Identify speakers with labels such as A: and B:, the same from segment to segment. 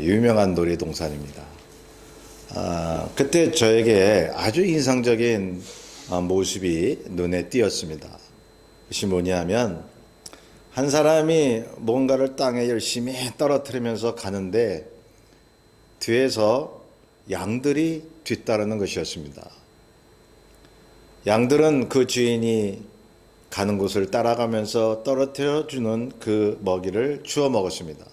A: 유명한 놀이동산입니다. 그때 저에게 아주 인상적인 모습이 눈에 띄었습니다. 그것이 뭐냐면 한 사람이 뭔가를 땅에 열심히 떨어뜨리면서 가는데 뒤에서 양들이 뒤따르는 것이었습니다. 양들은 그 주인이 가는 곳을 따라가면서 떨어뜨려 주는 그 먹이를 주워 먹었습니다.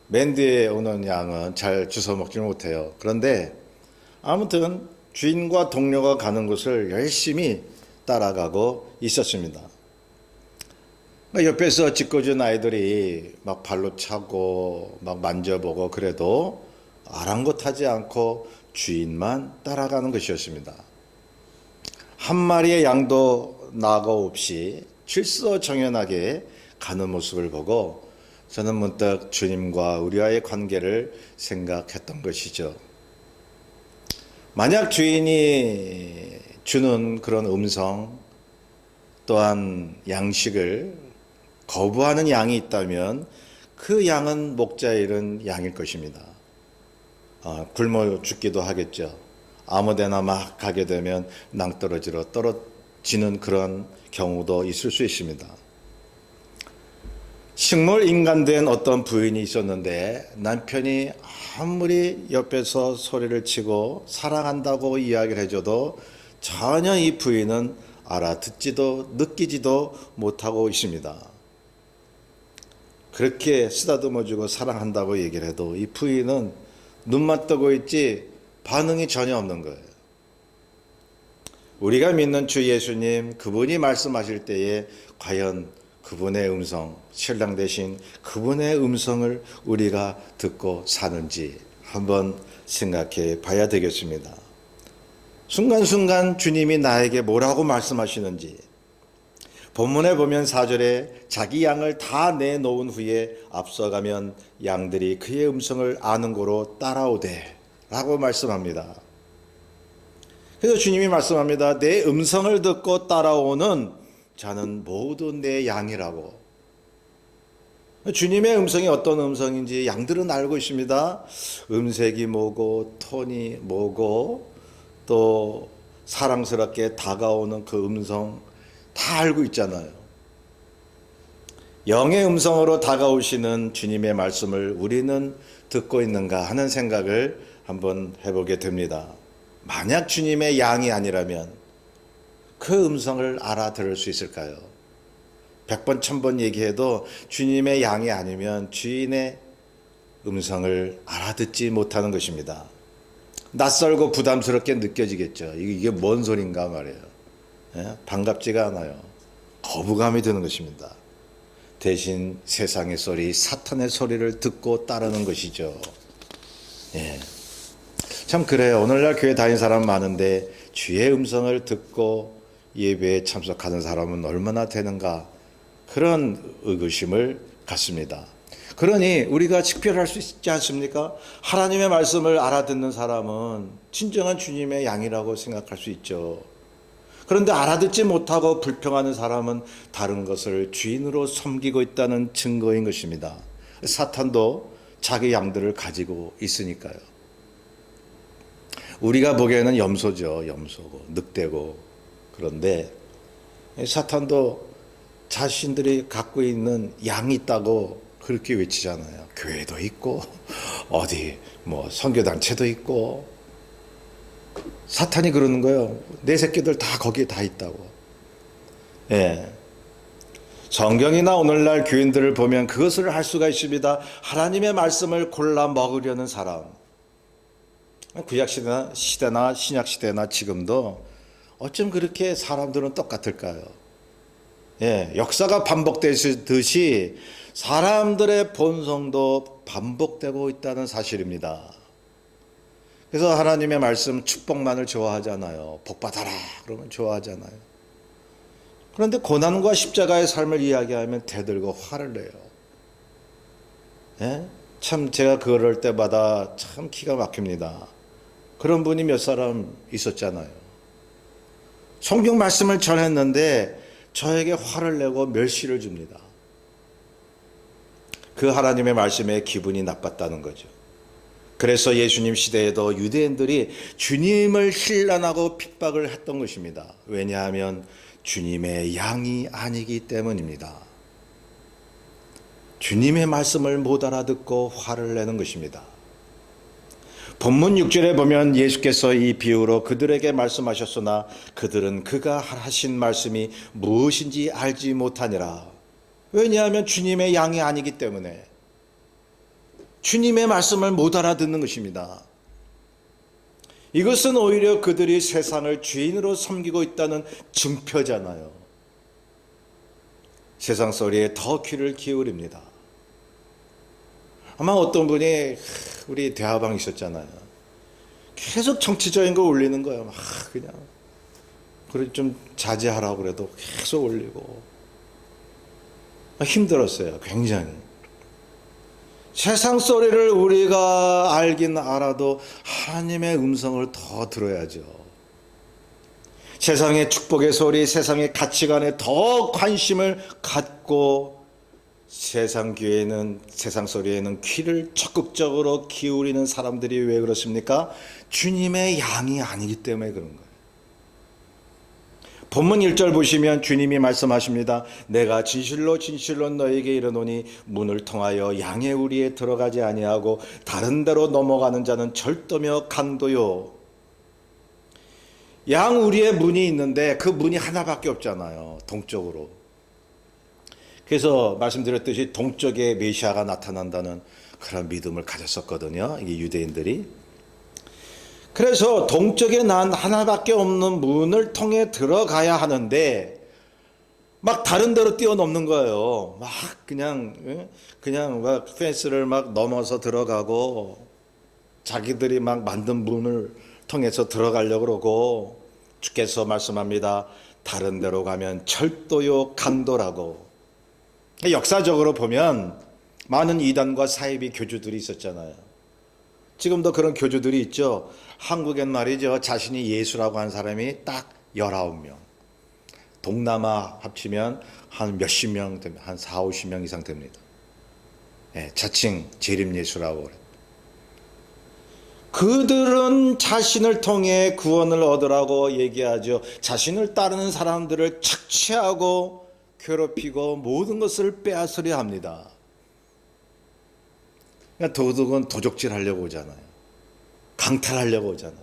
A: 맨 뒤에 오는 양은 잘 주워 먹지 못해요. 그런데 아무튼 주인과 동료가 가는 곳을 열심히 따라가고 있었습니다. 옆에서 짓궂은 아이들이 막 발로 차고 막 만져보고 그래도 아랑곳하지 않고 주인만 따라가는 것이었습니다. 한 마리의 양도 나고 없이 질서정연하게 가는 모습을 보고 저는 문득 주님과 우리와의 관계를 생각했던 것이죠. 만약 주인이 주는 그런 음성 또한 양식을 거부하는 양이 있다면 그 양은 목자 잃은 양일 것입니다. 굶어 죽기도 하겠죠. 아무데나 막 가게 되면 낭떠러지로 떨어지는 그런 경우도 있을 수 있습니다. 식물 인간된 어떤 부인이 있었는데 남편이 아무리 옆에서 소리를 치고 사랑한다고 이야기를 해줘도 전혀 이 부인은 알아듣지도 느끼지도 못하고 있습니다. 그렇게 쓰다듬어주고 사랑한다고 얘기를 해도 이 부인은 눈만 뜨고 있지 반응이 전혀 없는 거예요. 우리가 믿는 주 예수님, 그분이 말씀하실 때에 과연 그분의 음성, 신랑 되신 그분의 음성을 우리가 듣고 사는지 한번 생각해 봐야 되겠습니다. 순간순간 주님이 나에게 뭐라고 말씀하시는지, 본문에 보면 4절에 자기 양을 다 내놓은 후에 앞서가면 양들이 그의 음성을 아는 고로 따라오되 라고 말씀합니다. 그래서 주님이 말씀합니다. 내 음성을 듣고 따라오는 자는 모두 내 양이라고. 주님의 음성이 어떤 음성인지 양들은 알고 있습니다. 음색이 뭐고 톤이 뭐고 또 사랑스럽게 다가오는 그 음성 다 알고 있잖아요. 영의 음성으로 다가오시는 주님의 말씀을 우리는 듣고 있는가 하는 생각을 한번 해보게 됩니다. 만약 주님의 양이 아니라면 그 음성을 알아들을 수 있을까요? 100번 1000번 얘기해도 주님의 양이 아니면 주인의 음성을 알아듣지 못하는 것입니다. 낯설고 부담스럽게 느껴지겠죠. 이게 뭔 소린가 말이에요. 반갑지가 않아요. 거부감이 드는 것입니다. 대신 세상의 소리, 사탄의 소리를 듣고 따르는 것이죠. 참 그래요. 오늘날 교회 다니는 사람 많은데 주의 음성을 듣고 예배에 참석하는 사람은 얼마나 되는가, 그런 의구심을 갖습니다. 그러니 우리가 식별할 수 있지 않습니까? 하나님의 말씀을 알아듣는 사람은 진정한 주님의 양이라고 생각할 수 있죠. 그런데 알아듣지 못하고 불평하는 사람은 다른 것을 주인으로 섬기고 있다는 증거인 것입니다. 사탄도 자기 양들을 가지고 있으니까요. 우리가 보기에는 염소죠. 염소고 늑대고. 그런데 사탄도 자신들이 갖고 있는 양이 있다고 그렇게 외치잖아요. 교회도 있고 어디 뭐 선교단체도 있고. 사탄이 그러는 거예요. 내 새끼들 다 거기에 다 있다고. 성경이나 오늘날 교인들을 보면 그것을 할 수가 있습니다. 하나님의 말씀을 골라 먹으려는 사람. 구약시대나 신약시대나 지금도 어쩜 그렇게 사람들은 똑같을까요? 역사가 반복되듯이 사람들의 본성도 반복되고 있다는 사실입니다. 그래서 하나님의 말씀 축복만을 좋아하잖아요. 복 받아라 그러면 좋아하잖아요. 그런데 고난과 십자가의 삶을 이야기하면 대들고 화를 내요. 참 제가 그럴 때마다 참 기가 막힙니다. 그런 분이 몇 사람 있었잖아요. 성경 말씀을 전했는데 저에게 화를 내고 멸시를 줍니다. 그 하나님의 말씀에 기분이 나빴다는 거죠. 그래서 예수님 시대에도 유대인들이 주님을 신란하고 핍박을 했던 것입니다. 왜냐하면 주님의 양이 아니기 때문입니다. 주님의 말씀을 못 알아듣고 화를 내는 것입니다. 본문 6절에 보면 예수께서 이 비유로 그들에게 말씀하셨으나 그들은 그가 하신 말씀이 무엇인지 알지 못하니라. 왜냐하면 주님의 양이 아니기 때문에 주님의 말씀을 못 알아듣는 것입니다. 이것은 오히려 그들이 세상을 주인으로 섬기고 있다는 증표잖아요. 세상 소리에 더 귀를 기울입니다. 아마 어떤 분이 우리 대화방 있었잖아요. 계속 정치적인 거 올리는 거예요. 막 그냥 그래 좀 자제하라고 그래도 계속 올리고 힘들었어요. 굉장히. 세상 소리를 우리가 알긴 알아도 하나님의 음성을 더 들어야죠. 세상의 축복의 소리, 세상의 가치관에 더 관심을 갖고 세상 교회는 세상 소리에는 귀를 적극적으로 기울이는 사람들이 왜 그렇습니까? 주님의 양이 아니기 때문에 그런 거예요. 본문 1절 보시면 주님이 말씀하십니다. 내가 진실로 진실로 너에게 이르노니 문을 통하여 양의 우리에 들어가지 아니하고 다른 데로 넘어가는 자는 절도며 강도요. 양 우리의 문이 있는데 그 문이 하나밖에 없잖아요. 동쪽으로. 그래서 말씀드렸듯이 동쪽에 메시아가 나타난다는 그런 믿음을 가졌었거든요. 이게 유대인들이. 그래서 동쪽에 난 하나밖에 없는 문을 통해 들어가야 하는데 막 다른 데로 뛰어넘는 거예요. 막 그냥 막 펜스를 막 넘어서 들어가고 자기들이 막 만든 문을 통해서 들어가려고 그러고 주께서 말씀합니다. 다른 데로 가면 절도요 강도라고. 역사적으로 보면 많은 이단과 사이비 교주들이 있었잖아요. 지금도 그런 교주들이 있죠. 한국엔 말이죠. 자신이 예수라고 한 사람이 딱 19명. 동남아 합치면 한 몇십 명 됩니다. 한 4, 50명 이상 됩니다. 네, 자칭 재림예수라고 그래요. 그들은 자신을 통해 구원을 얻으라고 얘기하죠. 자신을 따르는 사람들을 착취하고 괴롭히고 모든 것을 빼앗으려 합니다. 그러니까 도둑은 도적질 하려고 오잖아요. 강탈하려고 오잖아요.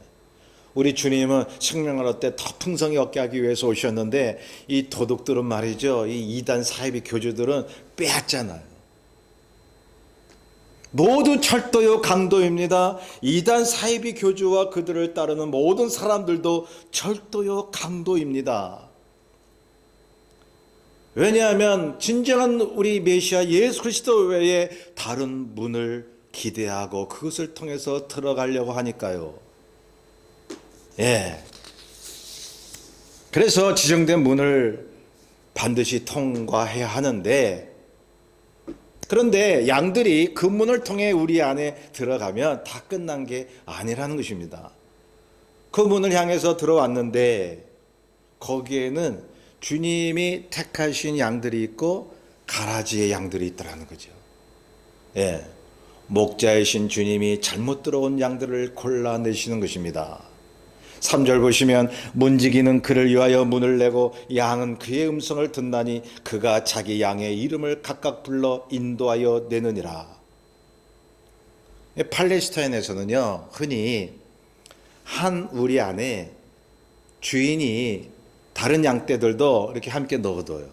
A: 우리 주님은 생명을 얻되 더 풍성히 얻게 하기 위해서 오셨는데 이 도둑들은 말이죠. 이 이단 사이비 교주들은 빼앗잖아요. 모두 철도요 강도입니다. 이단 사이비 교주와 그들을 따르는 모든 사람들도 철도요 강도입니다. 왜냐하면 진정한 우리 메시아 예수 그리스도 외에 다른 문을 기대하고 그것을 통해서 들어가려고 하니까요. 예. 그래서 지정된 문을 반드시 통과해야 하는데 그런데 양들이 그 문을 통해 우리 안에 들어가면 다 끝난 게 아니라는 것입니다. 그 문을 향해서 들어왔는데 거기에는 주님이 택하신 양들이 있고 가라지의 양들이 있더라는 거죠. 예, 목자이신 주님이 잘못 들어온 양들을 골라내시는 것입니다. 3절 보시면 문지기는 그를 위하여 문을 내고 양은 그의 음성을 듣나니 그가 자기 양의 이름을 각각 불러 인도하여 내느니라. 팔레스타인에서는요 흔히 한 우리 안에 주인이 다른 양떼들도 이렇게 함께 넣어둬요.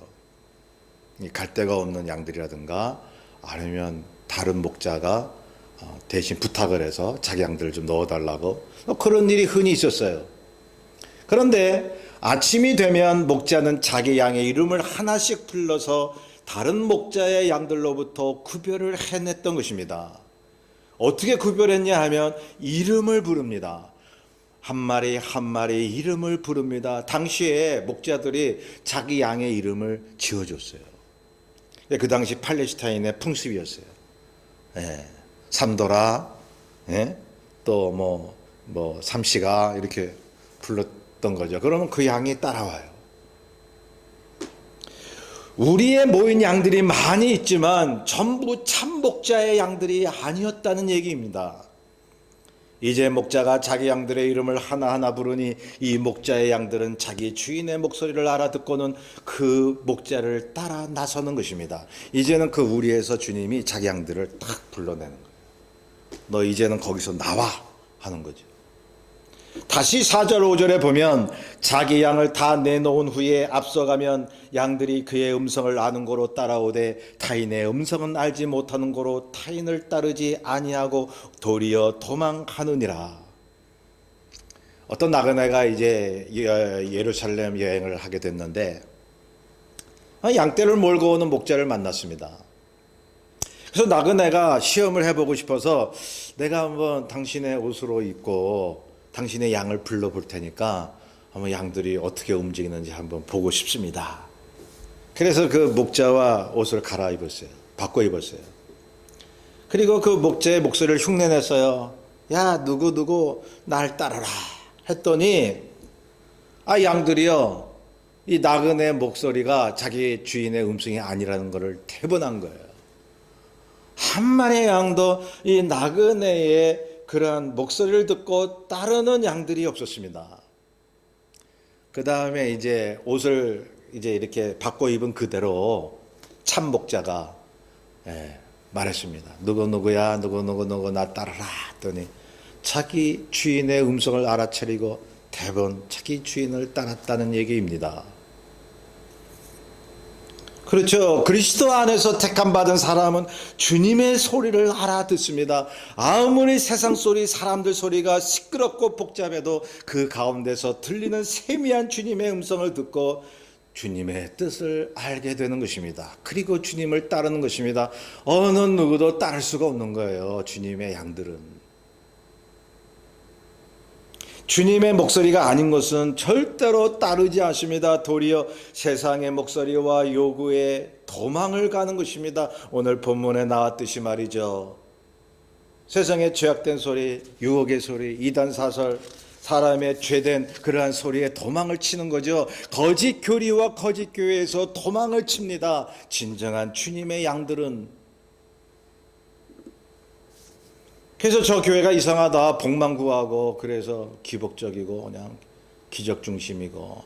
A: 갈 데가 없는 양들이라든가 아니면 다른 목자가 대신 부탁을 해서 자기 양들을 좀 넣어달라고 그런 일이 흔히 있었어요. 그런데 아침이 되면 목자는 자기 양의 이름을 하나씩 불러서 다른 목자의 양들로부터 구별을 해냈던 것입니다. 어떻게 구별했냐 하면 이름을 부릅니다. 한 마리 한 마리 이름을 부릅니다. 당시에 목자들이 자기 양의 이름을 지어줬어요. 그 당시 팔레스타인의 풍습이었어요. 예, 삼도라, 예? 또 삼시가 이렇게 불렀던 거죠. 그러면 그 양이 따라와요. 우리의 모인 양들이 많이 있지만 전부 참 목자의 양들이 아니었다는 얘기입니다. 이제 목자가 자기 양들의 이름을 하나하나 부르니 이 목자의 양들은 자기 주인의 목소리를 알아듣고는 그 목자를 따라 나서는 것입니다. 이제는 그 우리에서 주님이 자기 양들을 딱 불러내는 거예요. 너 이제는 거기서 나와 하는 거죠. 다시 4절 5절에 보면 자기 양을 다 내놓은 후에 앞서가면 양들이 그의 음성을 아는 고로 따라오되 타인의 음성은 알지 못하는 고로 타인을 따르지 아니하고 도리어 도망하느니라. 어떤 나그네가 이제 예루살렘 여행을 하게 됐는데 양떼를 몰고 오는 목자를 만났습니다. 그래서 나그네가 시험을 해보고 싶어서 내가 한번 당신의 옷으로 입고 당신의 양을 불러볼 테니까 한번 양들이 어떻게 움직이는지 한번 보고 싶습니다. 그래서 그 목자와 옷을 갈아입었어요. 바꿔 입었어요. 그리고 그 목자의 목소리를 흉내냈어요. 야, 누구 날 따르라 했더니 양들이요, 이 나그네 목소리가 자기 주인의 음성이 아니라는 것을 태번한 거예요. 한 마리의 양도 이 나그네의 그러한 목소리를 듣고 따르는 양들이 없었습니다. 그 다음에 이제 옷을 이제 이렇게 바꿔 입은 그대로 참 목자가 말했습니다. 누구야 누구 나 따르라 했더니 자기 주인의 음성을 알아차리고 대번 자기 주인을 따랐다는 얘기입니다. 그렇죠. 그리스도 안에서 택함받은 사람은 주님의 소리를 알아듣습니다. 아무리 세상 소리, 사람들 소리가 시끄럽고 복잡해도 그 가운데서 들리는 세미한 주님의 음성을 듣고 주님의 뜻을 알게 되는 것입니다. 그리고 주님을 따르는 것입니다. 어느 누구도 따를 수가 없는 거예요. 주님의 양들은. 주님의 목소리가 아닌 것은 절대로 따르지 않습니다. 도리어 세상의 목소리와 요구에 도망을 가는 것입니다. 오늘 본문에 나왔듯이 말이죠. 세상의 죄악된 소리, 유혹의 소리, 이단 사설, 사람의 죄된 그러한 소리에 도망을 치는 거죠. 거짓 교리와 거짓 교회에서 도망을 칩니다. 진정한 주님의 양들은. 그래서 저 교회가 이상하다, 복만 구하고, 그래서 기복적이고 그냥 기적 중심이고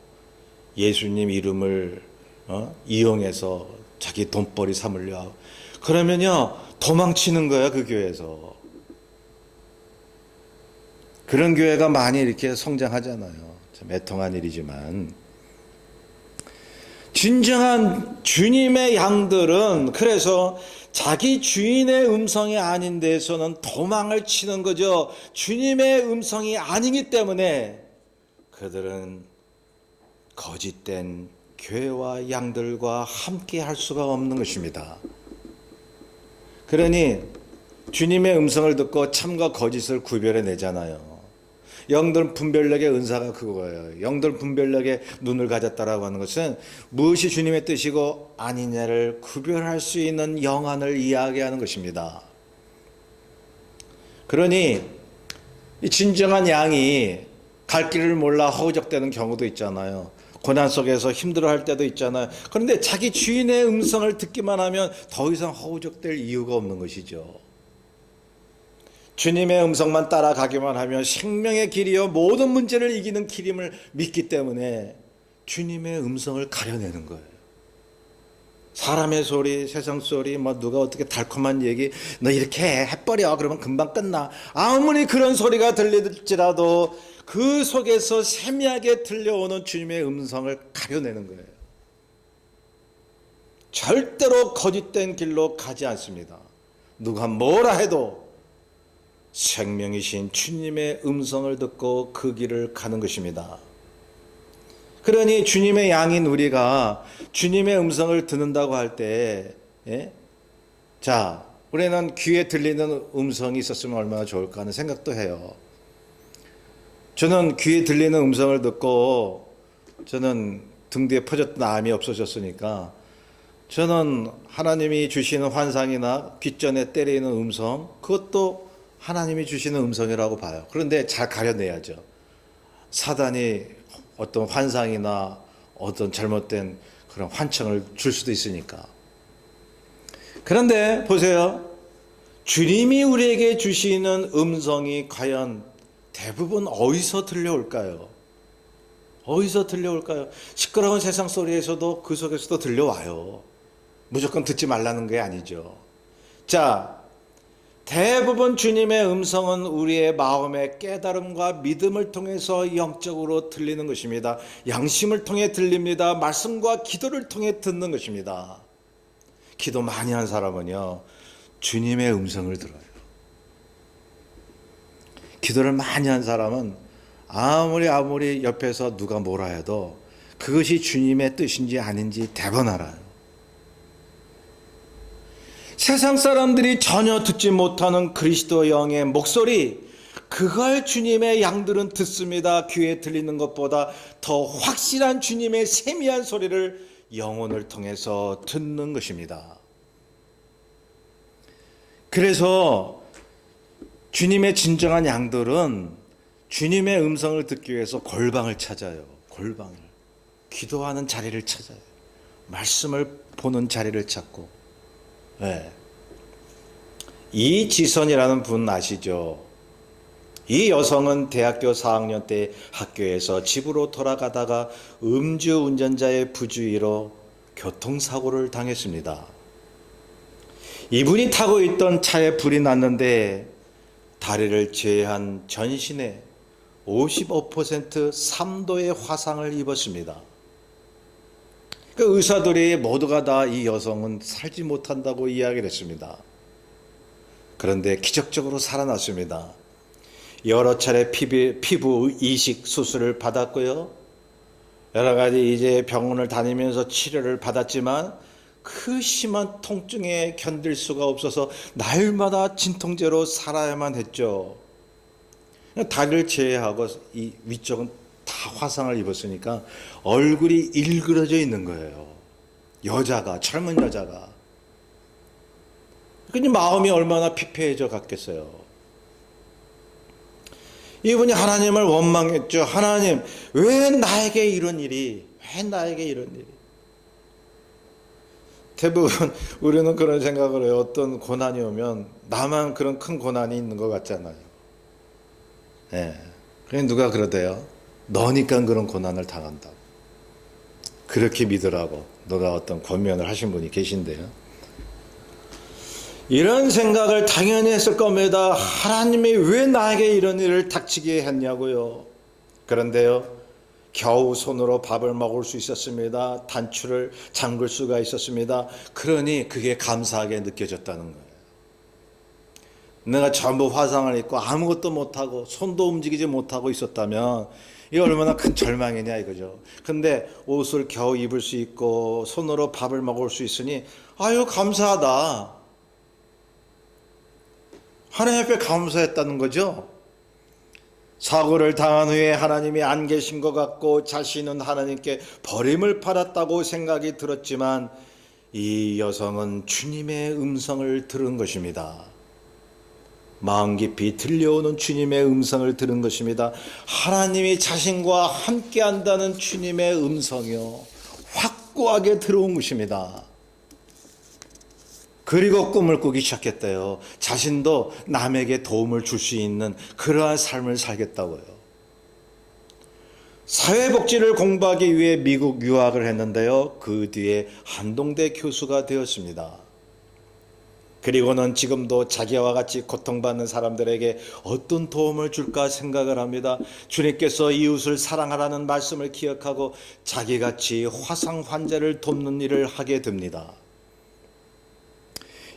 A: 예수님 이름을 이용해서 자기 돈벌이 삼으려 하고, 그러면요 도망치는 거야. 그 교회에서. 그런 교회가 많이 이렇게 성장하잖아요. 참 애통한 일이지만 진정한 주님의 양들은 그래서 자기 주인의 음성이 아닌 데서는 도망을 치는 거죠. 주님의 음성이 아니기 때문에 그들은 거짓된 교회와 양들과 함께 할 수가 없는 것입니다. 그러니 주님의 음성을 듣고 참과 거짓을 구별해 내잖아요. 영들 분별력의 은사가 그거예요. 영들 분별력의 눈을 가졌다라고 하는 것은 무엇이 주님의 뜻이고 아니냐를 구별할 수 있는 영안을 이야기하는 것입니다. 그러니 이 진정한 양이 갈 길을 몰라 허우적대는 경우도 있잖아요. 고난 속에서 힘들어할 때도 있잖아요. 그런데 자기 주인의 음성을 듣기만 하면 더 이상 허우적댈 이유가 없는 것이죠. 주님의 음성만 따라가기만 하면 생명의 길이요 모든 문제를 이기는 길임을 믿기 때문에 주님의 음성을 가려내는 거예요. 사람의 소리, 세상 소리, 누가 어떻게 달콤한 얘기, 너 이렇게 해버려 그러면 금방 끝나. 아무리 그런 소리가 들릴지라도 그 속에서 세미하게 들려오는 주님의 음성을 가려내는 거예요. 절대로 거짓된 길로 가지 않습니다. 누가 뭐라 해도 생명이신 주님의 음성을 듣고 그 길을 가는 것입니다. 그러니 주님의 양인 우리가 주님의 음성을 듣는다고 할 때, 자, 우리는 귀에 들리는 음성이 있었으면 얼마나 좋을까 하는 생각도 해요. 저는 귀에 들리는 음성을 듣고 저는 등 뒤에 퍼졌던 암이 없어졌으니까 저는 하나님이 주시는 환상이나 귓전에 때리는 음성, 그것도 하나님이 주시는 음성이라고 봐요. 그런데 잘 가려내야죠. 사단이 어떤 환상이나 어떤 잘못된 그런 환청을 줄 수도 있으니까. 그런데 보세요. 주님이 우리에게 주시는 음성이 과연 대부분 어디서 들려올까요? 어디서 들려올까요? 시끄러운 세상 소리에서도 그 속에서도 들려와요. 무조건 듣지 말라는 게 아니죠. 자, 대부분 주님의 음성은 우리의 마음의 깨달음과 믿음을 통해서 영적으로 들리는 것입니다. 양심을 통해 들립니다. 말씀과 기도를 통해 듣는 것입니다. 기도 많이 한 사람은요, 주님의 음성을 들어요. 기도를 많이 한 사람은 아무리 옆에서 누가 뭐라 해도 그것이 주님의 뜻인지 아닌지 대번 알아요. 세상 사람들이 전혀 듣지 못하는 그리스도 영의 목소리, 그걸 주님의 양들은 듣습니다. 귀에 들리는 것보다 더 확실한 주님의 세미한 소리를 영혼을 통해서 듣는 것입니다. 그래서 주님의 진정한 양들은 주님의 음성을 듣기 위해서 골방을 찾아요. 골방을. 기도하는 자리를 찾아요. 말씀을 보는 자리를 찾고. 네. 이지선이라는 분 아시죠? 이 여성은 대학교 4학년 때 학교에서 집으로 돌아가다가 음주운전자의 부주의로 교통사고를 당했습니다. 이분이 타고 있던 차에 불이 났는데 다리를 제외한 전신에 55% 3도의 화상을 입었습니다. 그 의사들이 모두가 다 이 여성은 살지 못한다고 이야기를 했습니다. 그런데 기적적으로 살아났습니다. 여러 차례 피부 이식 수술을 받았고요. 여러 가지 이제 병원을 다니면서 치료를 받았지만 그 심한 통증에 견딜 수가 없어서 날마다 진통제로 살아야만 했죠. 다리를 제외하고 이 위쪽은 다 화상을 입었으니까 얼굴이 일그러져 있는 거예요. 여자가, 젊은 여자가. 그러니 마음이 얼마나 피폐해져 갔겠어요. 이분이 하나님을 원망했죠. 하나님, 왜 나에게 이런 일이? 왜 나에게 이런 일이? 대부분 우리는 그런 생각을 해요. 어떤 고난이 오면 나만 그런 큰 고난이 있는 것 같잖아요. 예. 그래 누가 그러대요. 너니까 그런 고난을 당한다고. 그렇게 믿으라고 너가 어떤 권면을 하신 분이 계신데요. 이런 생각을 당연히 했을 겁니다. 하나님이 왜 나에게 이런 일을 닥치게 했냐고요. 그런데요, 겨우 손으로 밥을 먹을 수 있었습니다. 단추를 잠글 수가 있었습니다. 그러니 그게 감사하게 느껴졌다는 거예요. 내가 전부 화상을 입고 아무것도 못하고 손도 움직이지 못하고 있었다면 이게 얼마나 큰 절망이냐 이거죠. 근데 옷을 겨우 입을 수 있고 손으로 밥을 먹을 수 있으니 아유 감사하다. 하나님 앞에 감사했다는 거죠. 사고를 당한 후에 하나님이 안 계신 것 같고 자신은 하나님께 버림을 받았다고 생각이 들었지만 이 여성은 주님의 음성을 들은 것입니다. 마음 깊이 들려오는 주님의 음성을 들은 것입니다. 하나님이 자신과 함께 한다는 주님의 음성이요, 확고하게 들어온 것입니다. 그리고 꿈을 꾸기 시작했대요. 자신도 남에게 도움을 줄 수 있는 그러한 삶을 살겠다고요. 사회복지를 공부하기 위해 미국 유학을 했는데요. 그 뒤에 한동대 교수가 되었습니다. 그리고는 지금도 자기와 같이 고통받는 사람들에게 어떤 도움을 줄까 생각을 합니다. 주님께서 이웃을 사랑하라는 말씀을 기억하고 자기같이 화상 환자를 돕는 일을 하게 됩니다.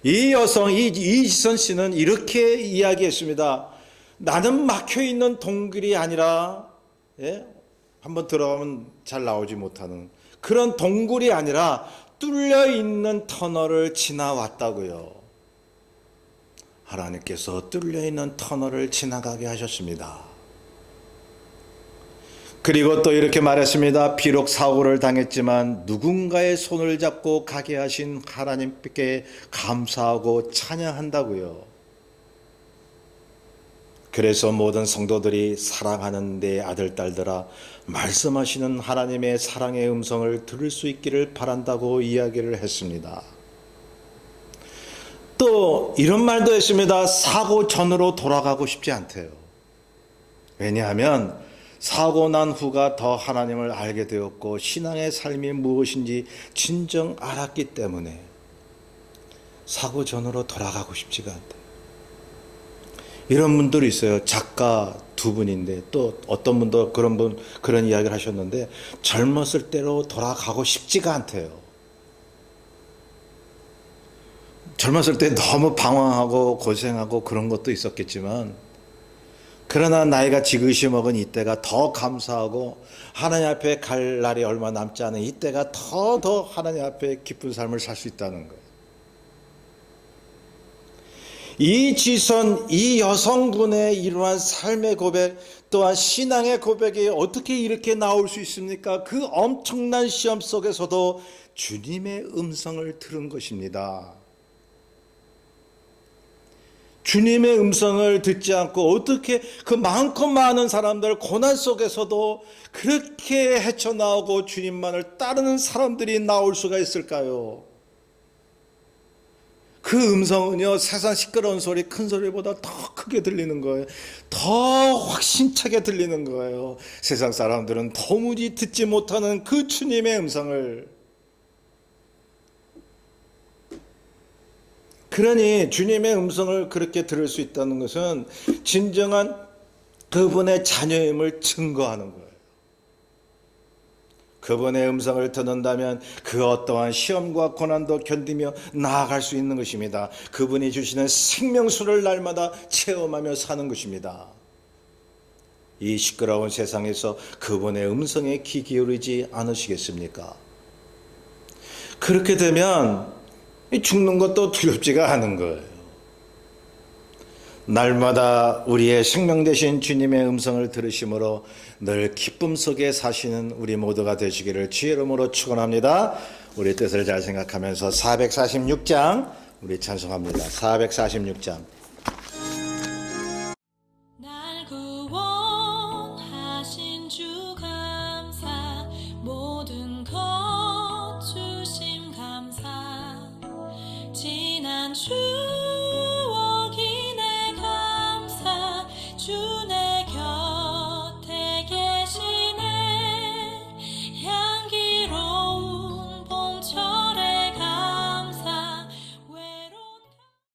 A: 이 여성, 이지선 씨는 이렇게 이야기했습니다. 나는 막혀있는 동굴이 아니라, 한번 들어가면 잘 나오지 못하는 그런 동굴이 아니라 뚫려있는 터널을 지나왔다고요. 하나님께서 뚫려있는 터널을 지나가게 하셨습니다. 그리고 또 이렇게 말했습니다. 비록 사고를 당했지만 누군가의 손을 잡고 가게 하신 하나님께 감사하고 찬양한다고요. 그래서 모든 성도들이 사랑하는 내 아들, 딸들아, 말씀하시는 하나님의 사랑의 음성을 들을 수 있기를 바란다고 이야기를 했습니다. 또 이런 말도 했습니다. 사고 전으로 돌아가고 싶지 않대요. 왜냐하면 사고 난 후가 더 하나님을 알게 되었고 신앙의 삶이 무엇인지 진정 알았기 때문에 사고 전으로 돌아가고 싶지가 않대요. 이런 분들이 있어요. 작가 두 분인데 또 어떤 분도 그런 이야기를 하셨는데 젊었을 때로 돌아가고 싶지가 않대요. 젊었을 때 너무 방황하고 고생하고 그런 것도 있었겠지만 그러나 나이가 지그시 먹은 이때가 더 감사하고 하나님 앞에 갈 날이 얼마 남지 않은 이때가 더 하나님 앞에 기쁜 삶을 살 수 있다는 거예요. 이 지선, 이 여성분의 이러한 삶의 고백 또한 신앙의 고백이 어떻게 이렇게 나올 수 있습니까? 그 엄청난 시험 속에서도 주님의 음성을 들은 것입니다. 주님의 음성을 듣지 않고 어떻게 그 많고 많은 사람들 고난 속에서도 그렇게 헤쳐나오고 주님만을 따르는 사람들이 나올 수가 있을까요? 그 음성은요, 세상 시끄러운 소리, 큰 소리보다 더 크게 들리는 거예요. 더 확신차게 들리는 거예요. 세상 사람들은 도무지 듣지 못하는 그 주님의 음성을. 그러니 주님의 음성을 그렇게 들을 수 있다는 것은 진정한 그분의 자녀임을 증거하는 거예요. 그분의 음성을 듣는다면 그 어떠한 시험과 고난도 견디며 나아갈 수 있는 것입니다. 그분이 주시는 생명수를 날마다 체험하며 사는 것입니다. 이 시끄러운 세상에서 그분의 음성에 귀 기울이지 않으시겠습니까? 그렇게 되면 죽는 것도 두렵지가 않은 거예요. 날마다 우리의 생명 되신 주님의 음성을 들으심으로 늘 기쁨 속에 사시는 우리 모두가 되시기를 주의 이름으로 축원합니다. 우리 뜻을 잘 생각하면서 446장 우리 찬송합니다. 446장